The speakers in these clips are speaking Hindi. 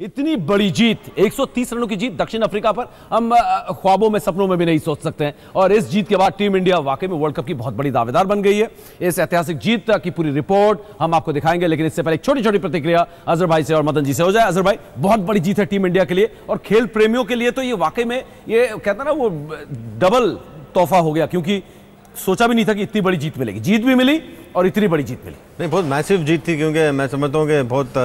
इतनी बड़ी जीत, 130 रनों की जीत दक्षिण अफ्रीका पर हम ख्वाबों में सपनों में भी नहीं सोच सकते हैं। और इस जीत के बाद टीम इंडिया वाकई में वर्ल्ड कप की बहुत बड़ी दावेदार बन गई है। इस ऐतिहासिक जीत की पूरी रिपोर्ट हम आपको दिखाएंगे, लेकिन इससे पहले एक छोटी छोटी प्रतिक्रिया अजहर भाई से और मदन जी से हो जाए। अजहर भाई, बहुत बड़ी जीत है टीम इंडिया के लिए और खेल प्रेमियों के लिए तो ये वाकई में ये कहते हैं ना वो डबल तोहफा हो गया, क्योंकि सोचा भी नहीं था कि इतनी बड़ी जीत मिलेगी। जीत भी मिली और इतनी बड़ी जीत मिली। नहीं, बहुत मैसिव जीत थी, क्योंकि मैं समझता हूँ कि बहुत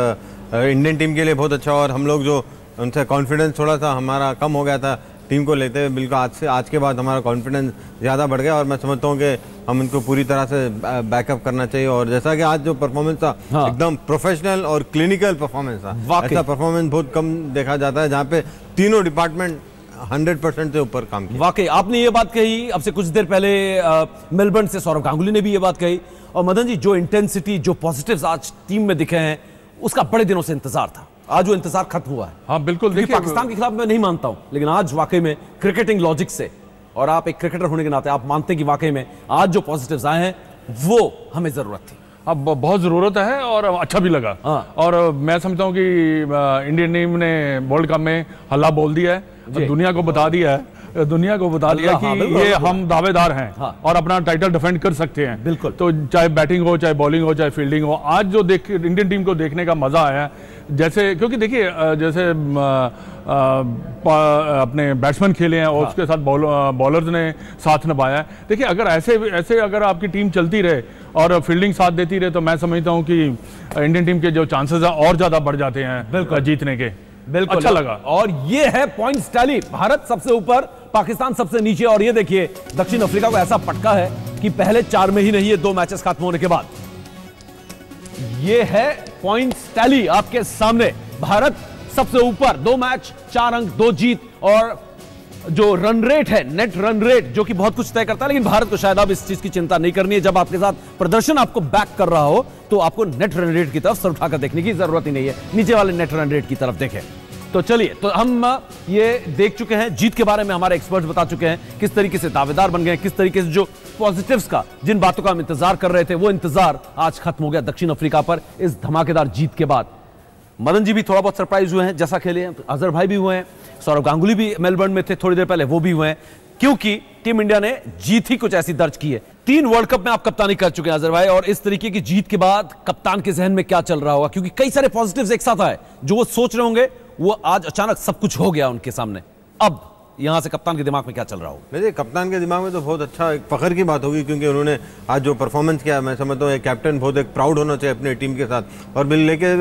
इंडियन टीम के लिए बहुत अच्छा, और हम लोग जो उनसे कॉन्फिडेंस थोड़ा सा हमारा कम हो गया था टीम को लेते हुए, बिल्कुल आज के बाद हमारा कॉन्फिडेंस ज़्यादा बढ़ गया और मैं समझता हूँ कि हम इनको पूरी तरह से बैकअप करना चाहिए। और जैसा कि आज जो परफॉर्मेंस था, हाँ, एकदम प्रोफेशनल और क्लिनिकल परफॉर्मेंस था। ऐसा परफॉर्मेंस बहुत कम देखा जाता है जहाँ पे तीनों डिपार्टमेंट 100% से ऊपर काम किया। वाकई आपने ये बात कही, अब से कुछ देर पहले मेलबर्न से सौरव गांगुली ने भी ये बात कही। और मदन जी, जो इंटेंसिटी, जो पॉजिटिव्स आज टीम में दिखे हैं, उसका बड़े दिनों से इंतजार था। आज वो इंतजार खत्म हुआ है। हाँ बिल्कुल, देखिए पाकिस्तान के खिलाफ मैं नहीं मानता हूं, लेकिन आज वाकई में क्रिकेटिंग लॉजिक से, और आप एक क्रिकेटर होने के नाते आप मानते हैं कि वाकई में आज जो पॉजिटिव्स आए हैं वो हमें जरूरत थी। अब बहुत ज़रूरत है और अच्छा भी लगा। हाँ। और मैं समझता हूँ कि इंडियन टीम ने वर्ल्ड कप में हल्ला बोल दिया है, दुनिया को बता दिया है, कि ये हम दावेदार हैं। हाँ। और अपना टाइटल डिफेंड कर सकते हैं। बिल्कुल। तो चाहे बैटिंग हो, चाहे बॉलिंग हो, चाहे फील्डिंग हो, आज जो इंडियन टीम को देखने का मजा आया, जैसे क्योंकि देखिए जैसे अपने बैट्समैन खेले हैं और हाँ, उसके साथ बॉलर्स ने साथ निभाया है। देखिए अगर ऐसे अगर आपकी टीम चलती रहे और फील्डिंग साथ देती रहे, तो मैं समझता हूं कि इंडियन टीम के जो चांसेस हैं और ज्यादा बढ़ जाते हैं जीतने के। बिल्कुल अच्छा लगा। और ये है पॉइंट्स टैली, भारत सबसे ऊपर, पाकिस्तान सबसे नीचे। और ये देखिए दक्षिण अफ्रीका को ऐसा पटका है कि पहले 4 में ही नहीं है 2 मैचेस खत्म होने के बाद। ये है पॉइंट्स टैली आपके सामने, भारत सबसे ऊपर, 2 मैच 4 अंक 2 जीत। और जो रन रेट है, नेट रन रेट, जो कि बहुत कुछ तय करता है, लेकिन भारत को शायद अब इस चीज की चिंता नहीं करनी है। जब आपके साथ प्रदर्शन आपको बैक कर रहा हो तो आपको नेट रन रेट की तरफ सर उठाकर देखने की जरूरत ही नहीं है, नीचे वाले नेट रन रेट की तरफ देखें। तो चलिए, तो हम ये देख चुके हैं, जीत के बारे में हमारे एक्सपर्ट्स बता चुके हैं किस तरीके से दावेदार बन गए, किस तरीके से जो पॉजिटिव्स का, जिन बातों का हम इंतजार कर रहे थे, वो इंतजार आज खत्म हो गया दक्षिण अफ्रीका पर इस धमाकेदार जीत के बाद। मदन जी भी थोड़ा बहुत सरप्राइज हुए हैं जैसा खेले हैं, अजहर भाई भी हुए हैं, सौरव गांगुली भी मेलबर्न में थे थोड़ी देर पहले, वो भी हुए हैं, क्योंकि टीम इंडिया ने जीत ही कुछ ऐसी दर्ज की है। 3 वर्ल्ड कप में आप कप्तानी कर चुके हैं अजहर भाई, और इस तरीके की जीत के बाद कप्तान के जहन में क्या चल रहा होगा, क्योंकि कई सारे पॉजिटिव्स एक साथ आए, जो वो सोच रहे होंगे वो आज अचानक सब कुछ हो गया उनके सामने। अब यहां से कप्तान के दिमाग में क्या चल रहा होगा? देखिए, कप्तान के दिमाग में तो बहुत अच्छा, एक फखर की बात होगी, क्योंकि उन्होंने आज जो परफॉर्मेंस किया, मैं समझता हूँ एक कैप्टन बहुत एक प्राउड होना चाहिए अपनी टीम के साथ। और लेके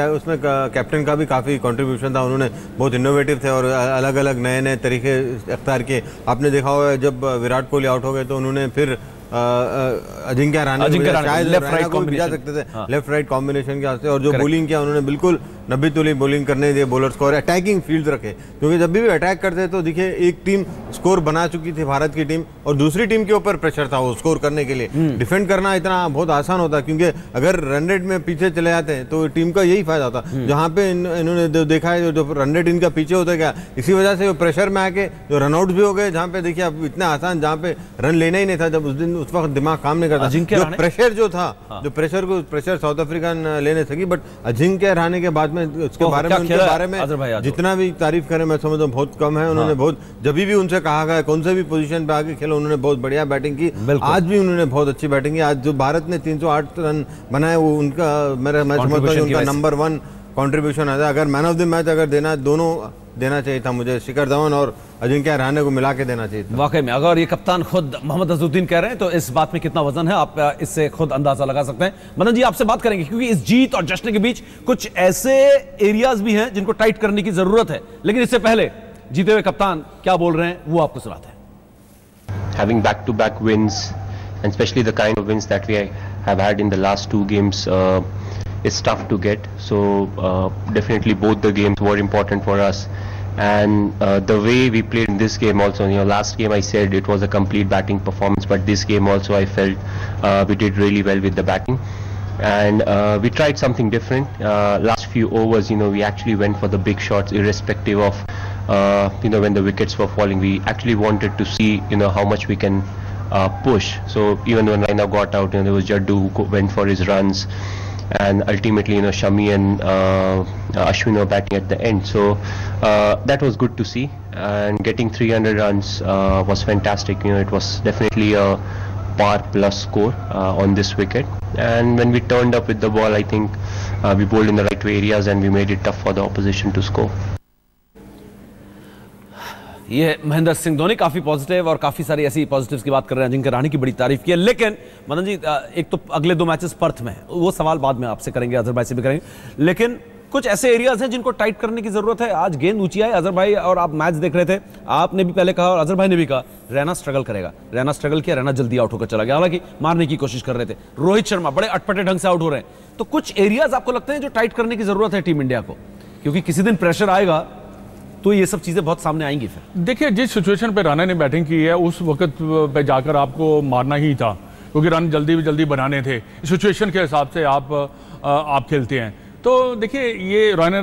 उसमें कैप्टन का भी काफ़ी कंट्रीब्यूशन था, उन्होंने बहुत इनोवेटिव थे और अलग अलग नए तरीके अख्तियार किए। आपने देखा होगा जब विराट कोहली आउट हो गए तो उन्होंने फिर अजिंक्य रहाणे शायद लेफ्ट राइट कॉम्बिनेशन के वास्ते, और जो बॉलिंग किया उन्होंने बिल्कुल 90 तुली बॉलिंग करने दिए बॉलर्स को और अटैकिंग फील्ड रखे, क्योंकि जब भी अटैक करते तो देखिए एक टीम स्कोर बना चुकी थी भारत की टीम, और दूसरी टीम के ऊपर प्रेशर था वो स्कोर करने के लिए। डिफेंड करना इतना बहुत आसान होता है, क्योंकि अगर रन रेट में पीछे चले जाते हैं तो टीम का यही फायदा होता है। जहाँ पे इन्होंने देखा है जो रन रेट इनका पीछे होता गया, इसी वजह से वो प्रेशर में आके जो रनआउट भी हो गए, जहाँ पे देखिए अब इतना आसान, जहाँ पे रन लेना ही नहीं था, जब उस वक्त दिमाग काम नहीं करता, जो प्रेशर जो था, जो प्रेशर साउथ अफ्रीकन लेने सकी। बट अजिंक्य रहाणे के बाद में उसके बारे में, उनके बारे में जितना भी तारीफ करें मैं समझता हूँ बहुत कम है। उन्होंने बहुत, जब भी उनसे कहा गया कौन से भी पोजीशन पे आके खेलो, उन्होंने बहुत बढ़िया बैटिंग की। आज भी उन्होंने बहुत अच्छी बैटिंग की। आज जो भारत ने 308 रन बनाए, वो उनका मैं समझता हूँ उनका नंबर 1 कॉन्ट्रीब्यूशन है। अगर मैन ऑफ द मैच अगर देना, दोनों देना चाहिए था मुझे, शिखर धवन और अजिंक्य रहाणे को मिला के देना चाहिए था। वाकई में अगर ये कप्तान खुद मोहम्मद अजहरुद्दीन कह रहे हैं तो इस बात में कितना वजन है, आप इससे खुद अंदाजा लगा सकते हैं। मदन जी, आपसे बात करेंगे, क्योंकि इस जीत और जश्न के बीच कुछ ऐसे एरियाज भी हैं जिनको टाइट करने की जरूरत है, लेकिन इससे पहले जीते हुए कप्तान क्या बोल रहे हैं वो आपको सुनाते हैं। Having back-to-back wins, and especially the kind of wins that we have had in the last 2 games, it's tough to get. So definitely both the games were important for us, and the way we played in this game also, last game I said it was a complete batting performance, but this game also I felt we did really well with the batting, and we tried something different. Last few overs, we actually went for the big shots irrespective of when the wickets were falling. We actually wanted to see how much we can push. So even when Raina got out, there was Jaddu who went for his runs, and ultimately, Shami and Ashwin were batting at the end. So that was good to see, and getting 300 runs was fantastic. It was definitely a par plus score on this wicket, and when we turned up with the ball, I think we bowled in the right areas and we made it tough for the opposition to score. ये महेंद्र सिंह धोनी काफी पॉजिटिव और काफी सारी ऐसी पॉजिटिव्स की बात कर रहे हैं, अजिंक्य रहाणे की बड़ी तारीफ की है। लेकिन मदन जी, एक तो अगले 2 मैचेस पर्थ में, वो सवाल बाद में आपसे करेंगे, अजहर भाई से भी करेंगे, लेकिन कुछ ऐसे एरियाज हैं जिनको टाइट करने की जरूरत है। आज गेंद ऊंची आई, अजहर भाई और आप मैच देख रहे थे, आपने भी पहले कहा और अजहर भाई ने भी कहा रैना स्ट्रगल करेगा, रैना स्ट्रगल किया, रैना जल्दी आउट होकर चला गया, हालांकि मारने की कोशिश कर रहे थे। रोहित शर्मा बड़े अटपटे ढंग से आउट हो रहे हैं, तो कुछ एरियाज आपको लगते हैं जो टाइट करने की जरूरत है टीम इंडिया को, क्योंकि किसी दिन प्रेशर आएगा तो ये सब चीजें बहुत सामने आएंगी। फिर देखिए, जिस सिचुएशन पे राणा ने बैटिंग की है उस वक्त पे जाकर आपको मारना ही था, क्योंकि रन जल्दी बनाने थे, सिचुएशन के हिसाब से आप खेलते हैं। तो देखिए, ये रैना,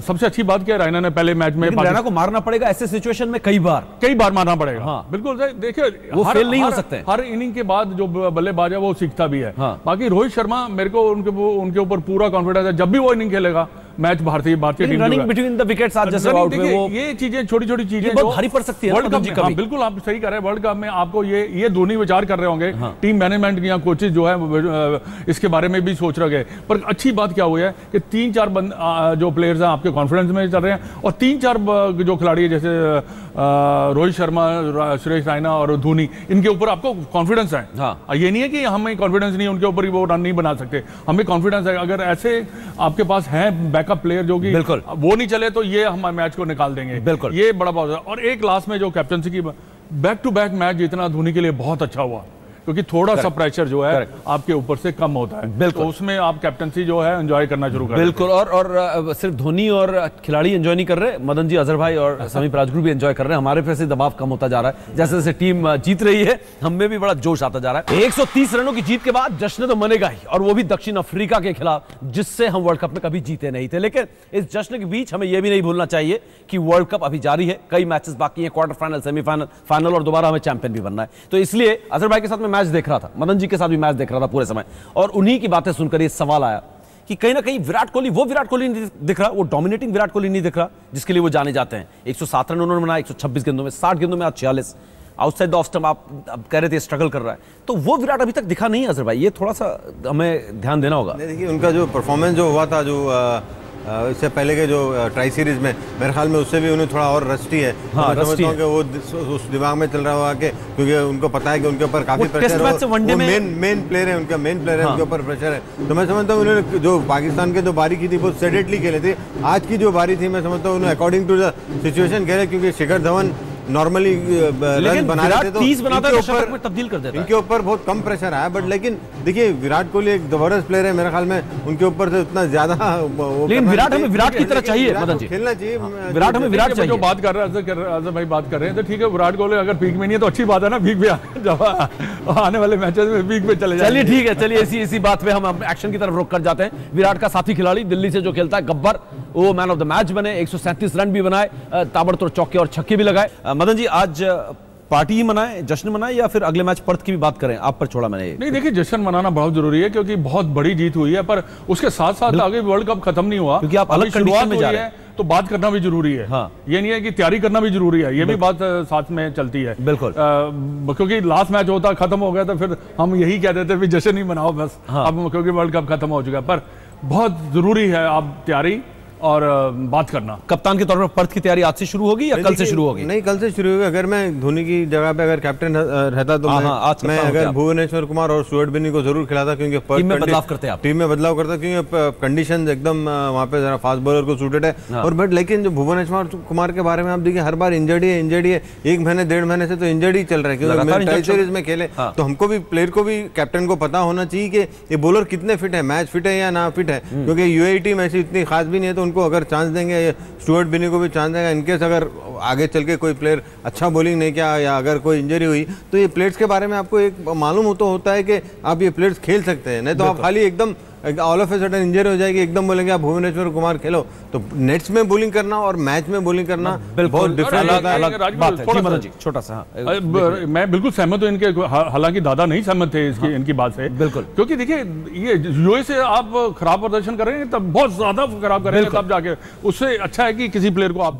सबसे अच्छी बात क्या है, रैना ने पहले मैच में रैना को मारना पड़ेगा ऐसे सिचुएशन में, कई बार मारना पड़ेगा। हाँ। बिल्कुल, देखिए वो फेल नहीं हो सकते। हर इनिंग के बाद जो बल्लेबाज है वो सीखता भी है। हाँ। बाकी रोहित शर्मा, मेरे को उनके ऊपर पूरा कॉन्फिडेंस है, जब भी वो इनिंग खेलेगा मैच भारतीय team running between the wickets आज जैसे आउट में, वो ये चीजें छोटी चीजें बहुत भारी पड़ सकती है वर्ल्ड कप में। बिल्कुल आप सही कह रहे हैं, वर्ल्ड कप में आपको ये दोनों विचार कर रहे होंगे। टीम मैनेजमेंट या कोचेज जो है इसके बारे में भी सोच रहे हैं। पर अच्छी बात क्या हुई है कि 3-4 जो प्लेयर्स हैं आपके कॉन्फिडेंस में चल रहे हैं, और 3-4 जो खिलाड़ी है जैसे रोहित शर्मा, सुरेश रैना और धोनी, इनके ऊपर आपको कॉन्फिडेंस है। ये नहीं है कि हमें कॉन्फिडेंस नहीं है, उनके ऊपर वो रन नहीं बना सकते, हमें कॉन्फिडेंस है। अगर ऐसे आपके पास है बैकअप प्लेयर जो कि वो नहीं चले तो ये हमारे मैच को निकाल देंगे। बिल्कुल, ये बड़ा बहुत है। और एक लास्ट में जो कैप्टनसी की बैक टू बैक मैच जीतना धोनी के लिए बहुत अच्छा हुआ, क्योंकि थोड़ा सा प्रेशर जो है आपके ऊपर से कम होता है। बिल्कुल, तो उसमें आप कैप्टनसी जो है एंजॉय करना शुरू कर। बिल्कुल, और सिर्फ धोनी और खिलाड़ी एंजॉय नहीं कर रहे, मदन जी, अजहर भाई और समीप राजगुरु भी एंजॉय कर रहे हैं। हमारे पे से दबाव कम होता जा रहा है, जैसे जैसे टीम जीत रही है हमें भी बड़ा जोश आता जा रहा है। 130 रनों की जीत के बाद जश्न तो मनेगा ही, और वो भी दक्षिण अफ्रीका के खिलाफ, जिससे हम वर्ल्ड कप में कभी जीते नहीं थे। लेकिन इस जश्न के बीच हमें यह भी नहीं भूलना चाहिए कि वर्ल्ड कप अभी जारी है, कई मैचेस बाकी हैं, क्वार्टर फाइनल, सेमीफाइनल, फाइनल, और दोबारा हमें चैंपियन भी बनना है। तो इसलिए अजहर भाई के साथ मैं मैच देख रहा था, मदन जी के साथ भी मैच देख रहा था पूरे समय, और उन्हीं की बातें सुनकर ये सवाल आया कि कहीं ना कहीं विराट कोहली, वो विराट कोहली नहीं दिख रहा, वो डोमिनेटिंग विराट कोहली नहीं दिख रहा जिसके लिए वो जाने जाते हैं। 107 रन उन्होंने बनाया 126 गेंदों में, 60 गेंदों में आज 46, आउटसाइड द ऑफ स्टंप आप कह रहे थे स्ट्रगल कर रहा है, तो वो विराट अभी तक दिखा नहीं है। अजहर भाई, ये थोड़ा सा हमें ध्यान देना होगा। देखिए, उनका जो परफॉर्मेंस जो हुआ था, जो इससे पहले के जो ट्राई सीरीज में, मेरे ख्याल में उससे भी उन्हें थोड़ा और रस्टी है। हाँ, मैं समझता हूं कि वो उस दिमाग में चल रहा होगा कि क्योंकि उनको पता है कि उनके ऊपर काफी प्रेशर है, वो मेन प्लेयर है, उनका मेन प्लेयर है, उनके ऊपर प्रेशर है। तो मैं समझता हूँ उन्होंने जो पाकिस्तान के जो बारी की थी वो सेडेटली खेले थे। आज की जो बारी थी, मैं समझता हूँ उन्होंने अकॉर्डिंग टू द सिचुएशन खेले, क्योंकि शिखर धवन नॉर्मली रन बनाते थे तो तब्दील कर देता, इनके ऊपर बहुत कम प्रेशर आया। बट लेकिन देखिए, विराट कोहली एक जबरदस्त प्लेयर है, मेरे ख्याल में उनके ऊपर से उतना ज्यादा, लेकिन विराट हमें विराट की तरह चाहिए, खेलना चाहिए विराट, हमें विराट चाहिए। जो बात कर रहे हैं अजहर भाई बात कर रहे हैं, तो ठीक है, विराट कोहली अगर पीक में नहीं है तो अच्छी बात है ना, पीक पे आने वाले मैचेस में पीक पे चले जाए। चलिए ठीक है, चलिए इसी बात पे हम एक्शन की तरफ रुक कर जाते हैं। विराट का साथी खिलाड़ी दिल्ली से जो खेलता है, गब्बर, वो मैन ऑफ द मैच बने, 137 रन भी बनाए, ताबड़तोड़ चौके और छक्के भी लगाए। मदन जी, आज पार्टी ही मनाए, जश्न मनाए, या फिर अगले मैच पर्थ की भी बात करें? आप पर छोड़ा मैंने। नहीं, देखिए, जश्न मनाना बहुत जरूरी है, क्योंकि बहुत बड़ी जीत हुई है, पर उसके साथ साथ आगे वर्ल्ड कप खत्म नहीं हुआ, क्योंकि आप अलग कंडीशन में जा रहे हैं, तो बात करना भी जरूरी है। हाँ। ये नहीं है कि तैयारी करना भी जरूरी है, ये भी बात साथ में चलती है। बिल्कुल, क्योंकि लास्ट मैच होता, खत्म हो गया, तो फिर हम यही कह देते हैं जश्न ही मनाओ बस। हाँ। अब क्योंकि वर्ल्ड कप खत्म हो चुका है, पर बहुत जरूरी है आप तैयारी और बात करना। कप्तान के तौर पर पर्थ की तैयारी आज से शुरू होगी या कल से शुरू होगी? नहीं, कल से शुरू होगी। अगर मैं धोनी की जगह पे अगर कैप्टन रहता तो मैं अगर भुवनेश्वर कुमार और स्टुअर्ट बिन्नी को जरूर खिलाता, क्योंकि टीम में बदलाव करते हैं, टीम में बदलाव करता, क्योंकि कंडीशन एकदम वहाँ पे जरा फास्ट बॉलर को सूटेड है। और बट लेकिन जो भुवनेश्वर कुमार के बारे में आप देखिए, हर बार इंजर्ड है, 1 महीने 1.5 महीने से तो इंजर्ड ही चल रहा है, क्योंकि ट्राई सीरीज में खेले। तो हमको भी, प्लेयर को भी, कैप्टन को पता होना चाहिए कि ये बॉलर कितने फिट है, मैच फिट है या ना फिट है, क्योंकि यूएई टीम ऐसी इतनी खास भी नहीं है, तो उनको अगर चांस देंगे, स्टुअर्ट बिन्नी को भी चांस देगा, इनकेस अगर आगे चल के कोई प्लेयर अच्छा बॉलिंग नहीं किया या अगर कोई इंजरी हुई, तो ये प्लेयर्स के बारे में आपको एक मालूम होता है कि आप ये प्लेयर्स खेल सकते हैं। नहीं तो आप खाली एकदम all of a sudden injury हो जाएगी, एकदम बोलेंगे आप भुवनेश्वर कुमार खेलो, तो नेट्स में बॉलिंग करना और मैच में बॉलिंग करना बहुत डिफरेंट होता है। छोटा सा मैं बिल्कुल सहमत हूँ इनके, हालांकि दादा नहीं सहमत थे इनकी बात से, बिल्कुल, क्योंकि देखिए ये यूएई से आप खराब प्रदर्शन करेंगे तब बहुत ज्यादा खराब करेंगे, तब जाके उससे अच्छा है कि किसी प्लेयर को आप